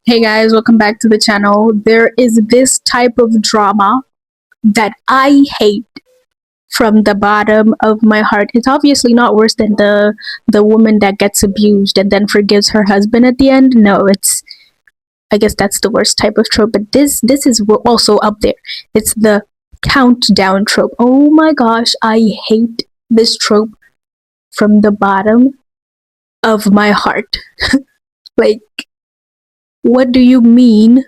Hey guys, welcome back to the channel. There is this type of drama that I hate from the bottom of my heart. It's obviously not worse than the woman that gets abused and then forgives her husband at the end. No, it's I guess that's the worst type of trope, but this is also up there. It's the countdown trope. Oh my gosh, I hate this trope from the bottom of my heart. Like, what do you mean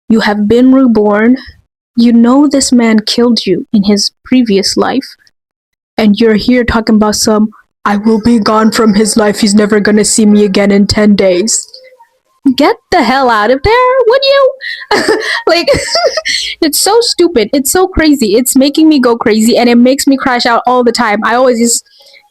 you have been reborn? You know this man killed you in his previous life, and you're here talking about some I will be gone from his life, he's never gonna see me again in 10 days. Get the hell out of there, would you? Like, it's so stupid. It's so crazy. It's making me go crazy and it makes me crash out all the time. I always just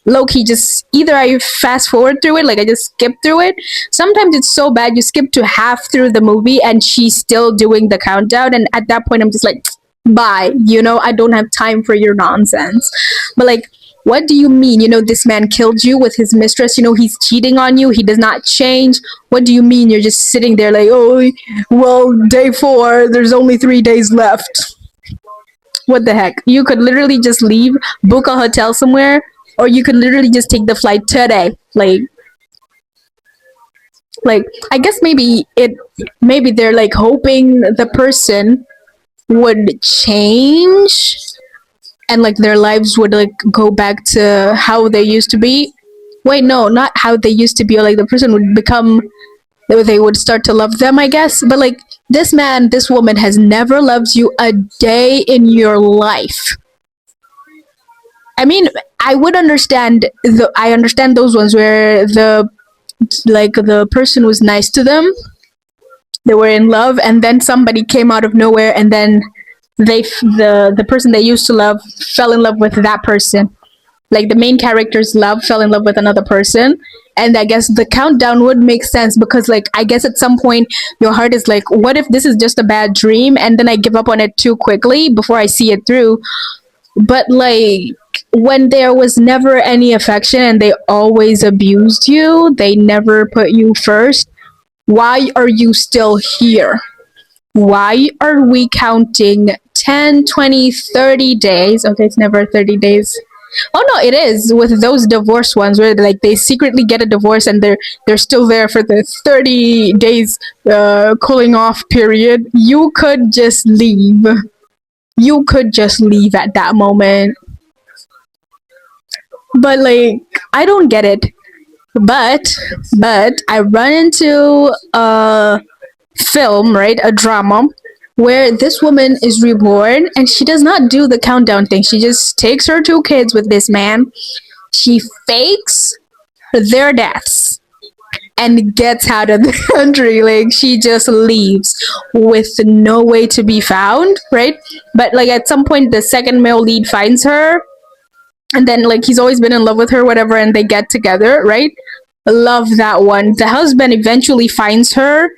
low key just either I fast forward through it, like I just skip through it. Sometimes it's so bad you skip to half through the movie and she's still doing the countdown, and at that point I'm just like, bye. I don't have time for your nonsense. But like, what do you mean? This man killed you with his mistress. He's cheating on you. He does not change. What do you mean? You're just sitting there like, oh, well, day 4, there's only 3 days left. What the heck? You could literally just leave, book a hotel somewhere, or you could literally just take the flight today. Like I guess maybe they're like hoping the person would change and like their lives would like go back to how they used to be. Wait, no, not how they used to be. Or like the person would become, they would start to love them, I guess. But like this woman has never loved you a day in your life. I mean, I understand those ones where the person was nice to them, they were in love, and then somebody came out of nowhere, and then the person they used to love fell in love with that person. Like the main character's love fell in love with another person, and I guess the countdown would make sense because like I guess at some point your heart is like, what if this is just a bad dream, and then I give up on it too quickly before I see it through. But like when there was never any affection and they always abused you, they never put you first, why are you still here? Why are we counting 10, 20, 30 days? Okay, it's never 30 days. Oh no, it is with those divorce ones where like they secretly get a divorce and they're still there for the 30 days cooling off period. You could just leave. You could just leave at that moment. But like I don't get it. But I run into a film, right? A drama where this woman is reborn and she does not do the countdown thing. She just takes her 2 kids with this man. She fakes their deaths and gets out of the country. Like she just leaves with no way to be found, right? But like at some point the second male lead finds her, and then like he's always been in love with her, whatever, and they get together, right? Love that one. The husband eventually finds her.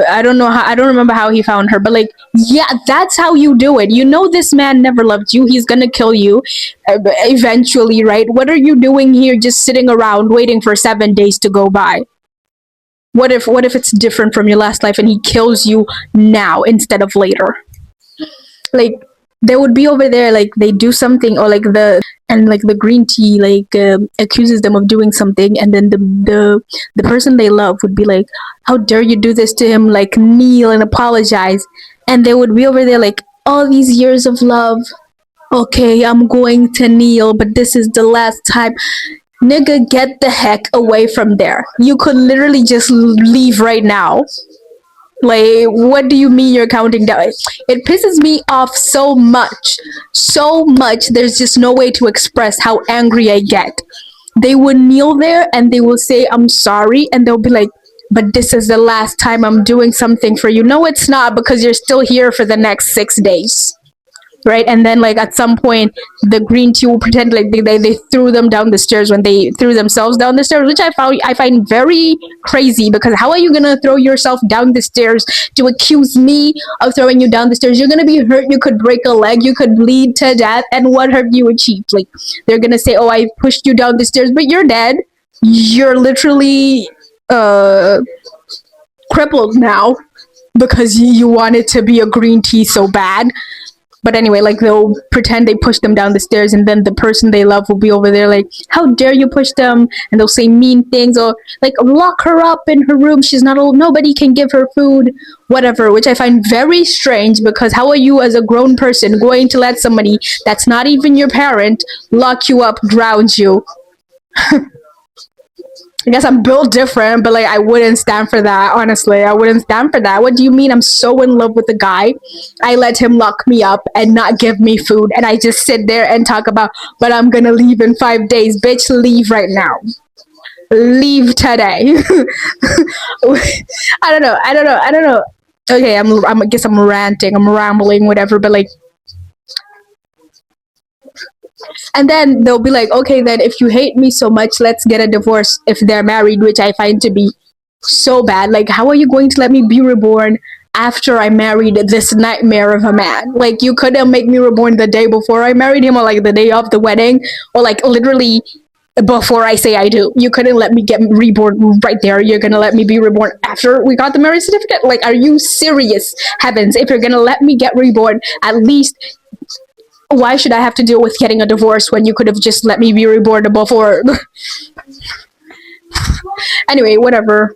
I don't remember how he found her, but like, yeah, that's how you do it. This man never loved you. He's gonna kill you eventually, right? What are you doing here just sitting around waiting for 7 days to go by? What if it's different from your last life and he kills you now instead of later? Like they would be over there, like they do something, or like the green tea like accuses them of doing something, and then the person they love would be like, how dare you do this to him, like kneel and apologize. And they would be over there like, all these years of love, okay, I'm going to kneel, but this is the last time. Nigga, get the heck away from there. You could literally just leave right now. Like, what do you mean you're counting down? It pisses me off so much. So much. There's just no way to express how angry I get. They would kneel there and they will say, I'm sorry. And they'll be like, but this is the last time I'm doing something for you. No, it's not, because you're still here for the next 6 days, right? And then like at some point the green tea will pretend like they threw them down the stairs when they threw themselves down the stairs, which I find very crazy, because how are you gonna throw yourself down the stairs to accuse me of throwing you down the stairs? You're gonna be hurt, you could break a leg, you could bleed to death, and what have you achieved? Like they're gonna say, oh, I pushed you down the stairs, but you're dead. You're literally uh crippled now because you want it to be a green tea so bad. But anyway, like they'll pretend they push them down the stairs, and then the person they love will be over there, like, "How dare you push them?" And they'll say mean things, or like, "Lock her up in her room. She's not old. Nobody can give her food." Whatever, which I find very strange because how are you, as a grown person, going to let somebody that's not even your parent lock you up, drown you? I guess I'm built different, but like I wouldn't stand for that. Honestly, I wouldn't stand for that. What do you mean? I'm so in love with the guy. I let him lock me up and not give me food, and I just sit there and talk about, but I'm gonna leave in 5 days. Bitch, leave right now. Leave today. I don't know. I don't know. I don't know. Okay, I guess I'm ranting. I'm rambling, whatever. But like, and then they'll be like, okay, then if you hate me so much, let's get a divorce if they're married, which I find to be so bad. Like, how are you going to let me be reborn after I married this nightmare of a man? Like, you couldn't make me reborn the day before I married him, or like the day of the wedding, or like literally before I say I do. You couldn't let me get reborn right there. You're gonna let me be reborn after we got the marriage certificate? Like, are you serious? Heavens, if you're gonna let me get reborn, at least why should I have to deal with getting a divorce when you could have just let me be reborn before? Anyway, whatever.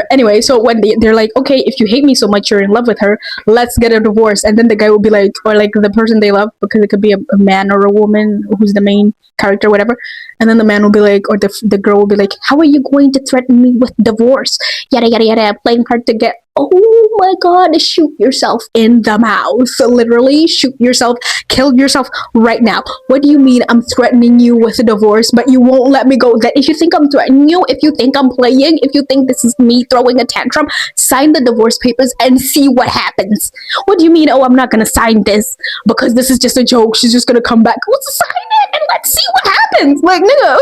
Anyway, so when they're like, okay, if you hate me so much, you're in love with her, let's get a divorce. And then the guy will be like, or like the person they love, because it could be a man or a woman who's the main character, whatever. And then the man will be like, or the girl will be like, how are you going to threaten me with divorce? Yada, yada, yada, playing hard to get. Oh my god, shoot yourself in the mouth. Literally, shoot yourself, kill yourself right now. What do you mean I'm threatening you with a divorce, but you won't let me go? That if you think I'm threatening you, if you think I'm playing, if you think this is me throwing a tantrum, sign the divorce papers and see what happens. What do you mean, oh, I'm not gonna sign this because this is just a joke, she's just gonna come back? Let's sign it and let's see what happens. Like, nigga,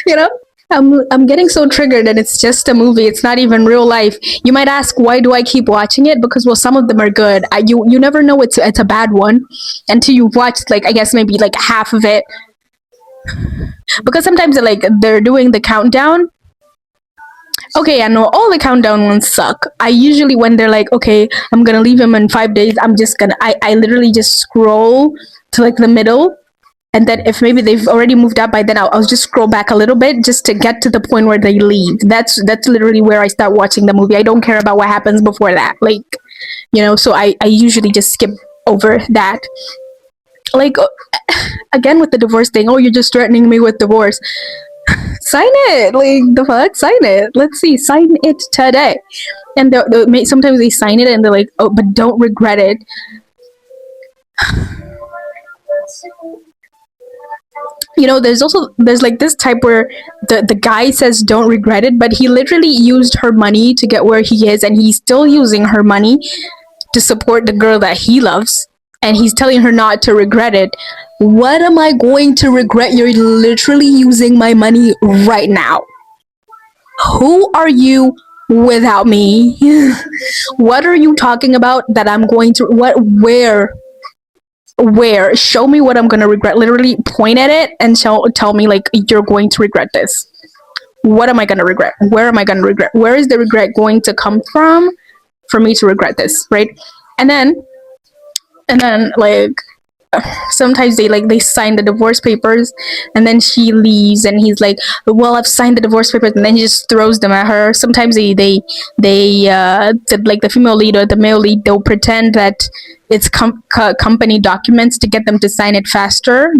you know? I'm getting so triggered, and it's just a movie. It's not even real life. You might ask, why do I keep watching it? Because, well, some of them are good. You never know it's a bad one until you've watched, like, I guess maybe like half of it. Because sometimes they're doing the countdown. Okay, I know all the countdown ones suck. I usually, when they're like, okay, I'm gonna leave him in 5 days, I literally just scroll to like the middle. And then if maybe they've already moved up by then, I'll just scroll back a little bit just to get to the point where they leave. That's literally where I start watching the movie. I don't care about what happens before that. Like, so I usually just skip over that. Like, again with the divorce thing, oh, you're just threatening me with divorce. Sign it. Like, the fuck? Sign it. Let's see. Sign it today. And sometimes they sign it and they're like, oh, but don't regret it. There's like this type where the guy says don't regret it, but he literally used her money to get where he is, and he's still using her money to support the girl that he loves, and he's telling her not to regret it. What am I going to regret? You're literally using my money right now. Who are you without me? What are you talking about that I'm going to where show me what I'm gonna regret. Literally point at it and tell me like, you're going to regret this. What am I gonna regret? Where am I gonna regret? Where is the regret going to come from for me to regret this, right? And then like sometimes they sign the divorce papers, and then she leaves and he's like, well, I've signed the divorce papers, and then he just throws them at her. Sometimes like the female lead or the male lead, they'll pretend that it's company documents to get them to sign it faster,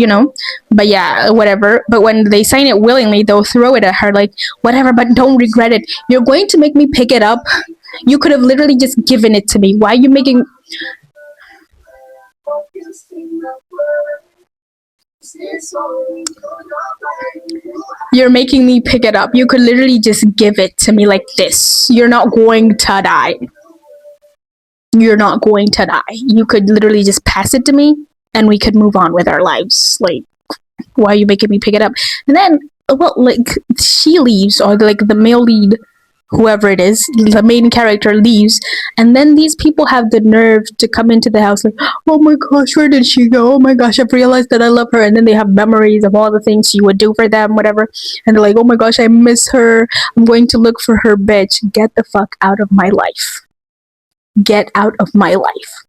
but yeah, whatever. But when they sign it willingly, they'll throw it at her like, whatever, but don't regret it. You're going to make me pick it up? You could have literally just given it to me. Why are you making You're making me pick it up? You could literally just give it to me like this. You're not going to die. You're not going to die. You could literally just pass it to me and we could move on with our lives. Like, why are you making me pick it up? And then, well, like, she leaves, or like the male lead whoever it is, the main character leaves, and then these people have the nerve to come into the house like, oh my gosh, where did she go? Oh my gosh, I've realized that I love her. And then they have memories of all the things she would do for them, whatever. And they're like, oh my gosh, I miss her. I'm going to look for her. Bitch, get the fuck out of my life. Get out of my life.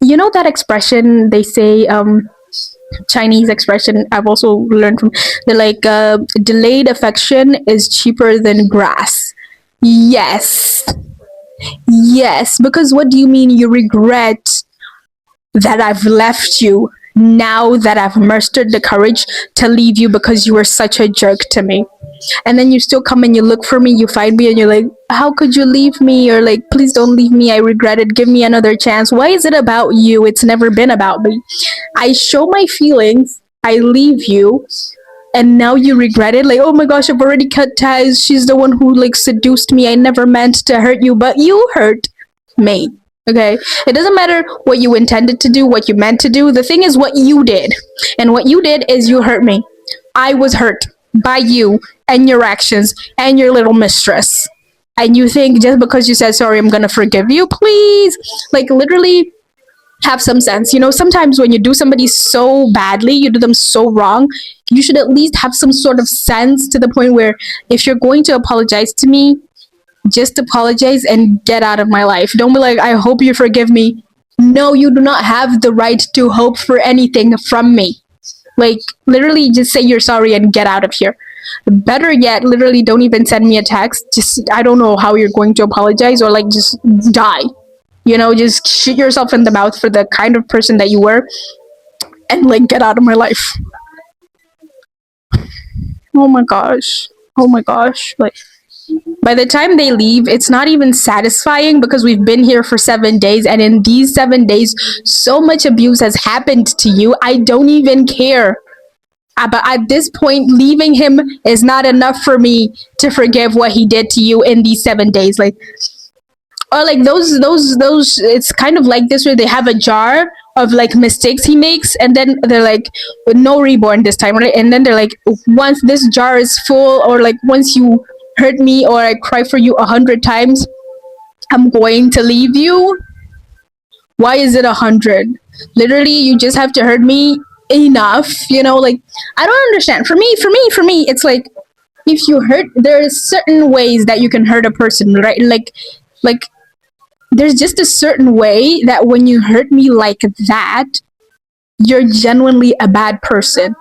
You know that expression they say, Chinese expression I've also learned from. They're like, delayed affection is cheaper than grass. Yes, yes. Because what do you mean you regret that I've left you now that I've mustered the courage to leave you because you were such a jerk to me? And then you still come and you look for me, you find me, and you're like, how could you leave me? Or like, please don't leave me. I regret it. Give me another chance. Why is it about you? It's never been about me. I show my feelings, I leave you, and now you regret it. Like, oh my gosh, I've already cut ties. She's the one who like seduced me. I never meant to hurt you, but you hurt me. Okay? It doesn't matter what you intended to do, what you meant to do. The thing is what you did. And what you did is you hurt me. I was hurt by you and your actions and your little mistress. And you think just because you said sorry, I'm gonna forgive you? Please. Like, literally, have some sense. You know, sometimes when you do somebody so badly, you do them so wrong, you should at least have some sort of sense to the point where if you're going to apologize to me, just apologize and get out of my life. Don't be like, I hope you forgive me. No, you do not have the right to hope for anything from me. Like, literally, just say you're sorry and get out of here. Better yet, literally, don't even send me a text. Just, I don't know how you're going to apologize, or like, just die. You know, just shoot yourself in the mouth for the kind of person that you were, and like, get out of my life. Oh my gosh. Oh my gosh. Like, by the time they leave, it's not even satisfying because we've been here for 7 days, and in these 7 days, so much abuse has happened to you. I don't even care. But at this point, leaving him is not enough for me to forgive what he did to you in these 7 days. Like, or like those. It's kind of like this where they have a jar of like mistakes he makes, and then they're like, no reborn this time, right? And then they're like, once this jar is full, or like once you hurt me or I cry for you 100 times, I'm going to leave you. Why is it 100? Literally, you just have to hurt me enough, you know? Like, I don't understand. For me, it's like, if you hurt, there's certain ways that you can hurt a person, right? Like there's just a certain way that when you hurt me like that, you're genuinely a bad person.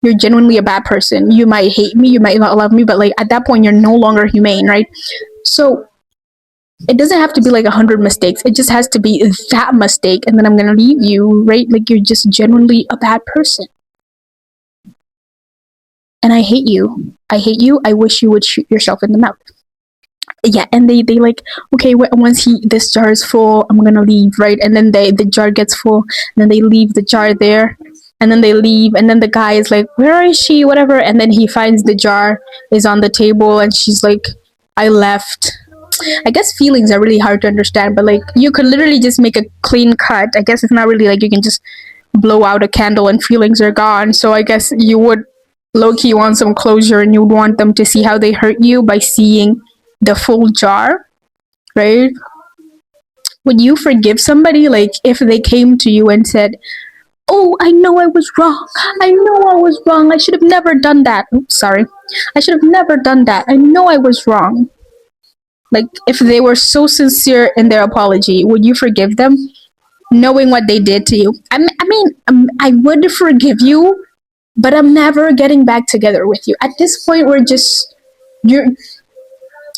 You're genuinely a bad person. You might hate me, you might not love me, but like at that point, you're no longer humane, right? So it doesn't have to be like 100 mistakes. It just has to be that mistake, and then I'm gonna leave you, right? Like, you're just genuinely a bad person, and I hate you. I hate you. I wish you would shoot yourself in the mouth. Yeah, and they like, okay, once this jar is full, I'm gonna leave, right? And then the jar gets full, and then they leave the jar there, and then they leave, and then the guy is like, where is she, whatever, and then he finds the jar is on the table, and she's like, I left. I guess feelings are really hard to understand, but like, you could literally just make a clean cut. I guess it's not really like you can just blow out a candle and feelings are gone. So I guess you would low key want some closure, and you would want them to see how they hurt you by seeing the full jar, right? Would you forgive somebody like if they came to you and said, oh, I know I was wrong. I know I was wrong. I should have never done that. Oops, sorry. I should have never done that. I know I was wrong. Like, if they were so sincere in their apology, would you forgive them, knowing what they did to you? I would forgive you, but I'm never getting back together with you. At this point, you're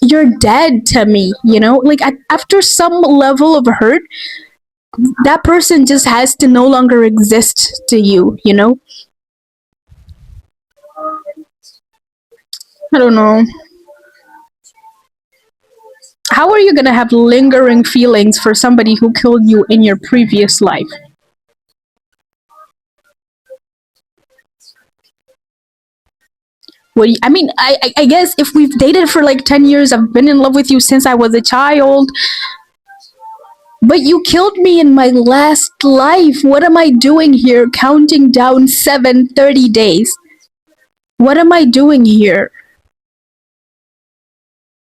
you're dead to me. You know, like after some level of hurt, that person just has to no longer exist to you. You know, I don't know. How are you gonna have lingering feelings for somebody who killed you in your previous life? Well, I mean, I guess if we've dated for like 10 years, I've been in love with you since I was a child, but you killed me in my last life. What am I doing here counting down 730 days? What am I doing here?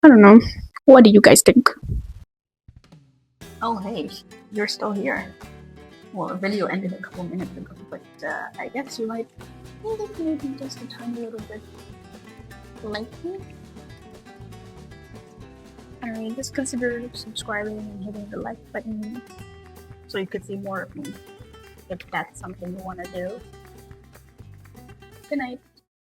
I don't know. What do you guys think? Oh, hey, you're still here. Well, the video ended a couple minutes ago, but I guess you might maybe just a tiny little bit like me. Alright, just consider subscribing and hitting the like button so you could see more of me if that's something you want to do. Good night.